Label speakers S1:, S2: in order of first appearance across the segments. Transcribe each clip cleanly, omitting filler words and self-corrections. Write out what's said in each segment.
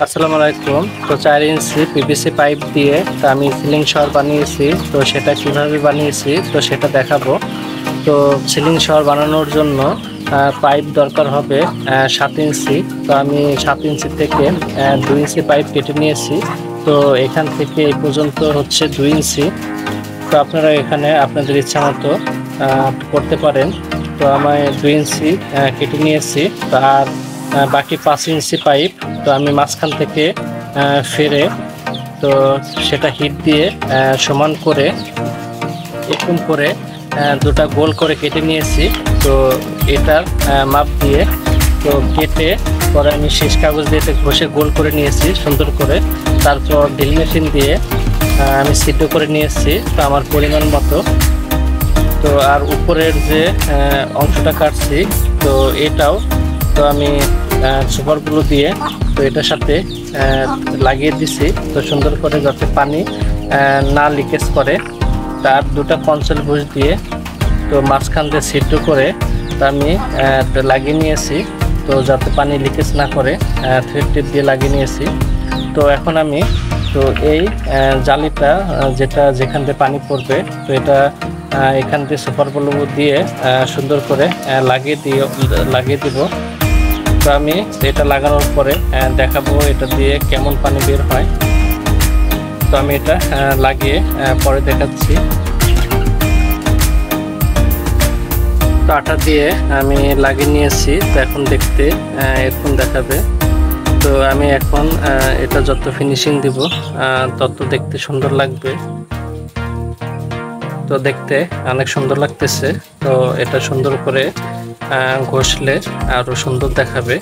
S1: আসসালামু আলাইকুম। তো 4 ইঞ্চি পিভিসি পাইপ দিয়ে তো আমি সিলিং শহর বানিয়েছি। তো সেটা কিভাবে বানিয়েছি তো সেটা দেখাবো। তো সিলিং শহর বানানোর জন্য পাইপ দরকার হবে 7 ইঞ্চি। তো আমি 7 ইঞ্চি থেকে 2 ইঞ্চি পাইপ কেটে নিয়েছি। তো এখান থেকে এই পর্যন্ত হচ্ছে 2 ইঞ্চি। তো আপনারা এখানে আপনাদের ইচ্ছা মতো করতে পারেন। তো আমি 2 ইঞ্চি কেটে নিয়েছি। তো আর বাকি 5 ইঞ্চি পাইপ তো আমি মাঝখান থেকে ফেরে তো সেটা হিট দিয়ে সমান করে এরকম করে দুটা গোল করে কেটে নিয়েছি। তো এটার মাপ দিয়ে তো কেটে পরে আমি শেষ কাগজ দিয়ে ঘষে গোল করে নিয়েছি সুন্দর করে। তারপর ড্রিল মেশিন দিয়ে আমি সিদ্ধ করে নিয়েছি তো আমার পরিমাণ মতো। তো আর উপরের যে অংশটা কাটছি তো এটাও তো আমি সুপারগুলো দিয়ে তো এটার সাথে লাগিয়ে দিছি তো সুন্দর করে যাতে পানি না লিকেজ করে। তার দুটা কনসোল বুশ দিয়ে তো মাঝখান দিয়ে সিদ্ধ করে তো আমি লাগিয়ে নিয়েছি তো যাতে পানি লিকেজ না করে থ্রেড টিপ দিয়ে লাগিয়ে নিয়েছি। তো এখন আমি তো এই জালিটা যেটা যেখান দিয়ে পানি পড়বে তো এটা এখান দিয়ে সুপারগুলো দিয়ে সুন্দর করে লাগিয়ে দিব। তো আমি এটা লাগানোর পরে দেখাবো এটা দিয়ে কেমন পানি বের হয়। তো আমি এটা লাগিয়ে পরে দেখাচ্ছি। তো আটা দিয়ে আমি লাগিয়ে নিয়েছি তো এখন দেখতে এরকম দেখাবে। তো আমি এখন এটা যত ফিনিশিং দিব তত দেখতে সুন্দর লাগবে। তো দেখতে অনেক সুন্দর লাগতেছে। তো এটা সুন্দর করে ঘষলে আরো সুন্দর দেখাবে।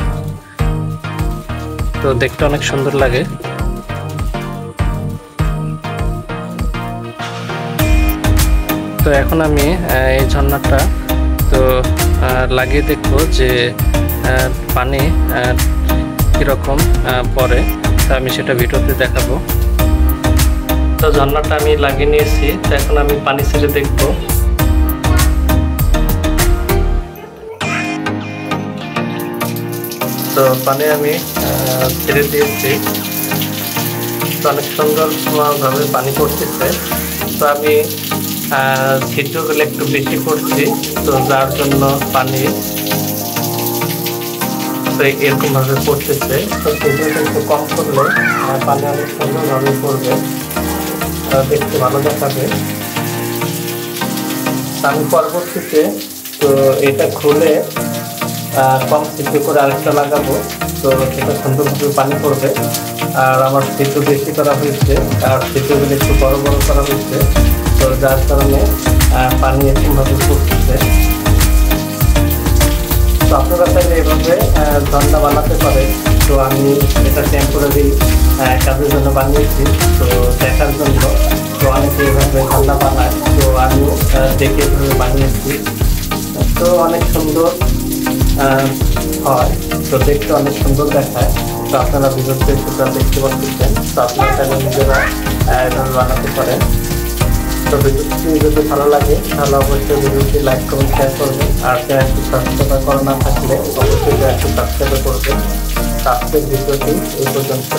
S1: তো দেখতে অনেক সুন্দর লাগে। তো এখন আমি এই ঝর্ণাটা তো লাগিয়ে দেখবো যে পানি কিরকম পড়ে। তো আমি সেটা ভিডিওতে দেখাবো। তো ঝর্ণাটা আমি লাগিয়ে নিয়েছি তো এখন আমি পানি ছেড়ে দেখবো। তো পানি আমি ছেড়ে দিয়েছি তো অনেক সুন্দরভাবে পানি পড়তেছে। তো আমি ছিদ্রগুলো একটু বেশি করছি তো যার জন্য পানি তো এরকম ভাবে পড়তেছে। তো ছিদ্রটা একটু কম করলে পানি অনেক সুন্দরভাবে পড়বে, দেখতে ভালো দেখাবে। আমি পরবর্তীতে তো এটা খুলে কম ছিদ্র করে আরেকটা লাগাবো তো সেটা সুন্দরভাবে পানি পড়বে। আর আমার ছিদ্র বেশি করা হয়েছে আর ছিদ্রগুলো একটু বড় বড় করা হয়েছে তো যার কারণে পানি এরকমভাবে পড়তেছে। তো আপনারা চাইলে এভাবে ঝর্ণা বানাতে পারেন। তো আমি এটা টেম্পোরারি কাজের জন্য বানিয়েছি তো দেখার জন্য। তো অনেকে এভাবে ঝর্ণা বানায় তো আমিও দেখে এভাবে বানিয়েছি। তো অনেক সুন্দর হয়, তো দেখতে অনেক সুন্দর দেখায়। তো আপনারা ভিডিওতে সেটা দেখতে পাচ্ছেন। তো আপনারা চাইলে নিজেরা এভাবে বানাতে পারেন। তো ভিডিওটি যদি ভালো লাগে তাহলে অবশ্যই ভিডিওটি লাইক করুন, শেয়ার করবেন। আর চ্যানেলটি সাবস্ক্রাইব করা না থাকলে অবশ্যই চ্যানেলটি সাবস্ক্রাইব করবেন। আজকের ভিডিওটি এই পর্যন্ত।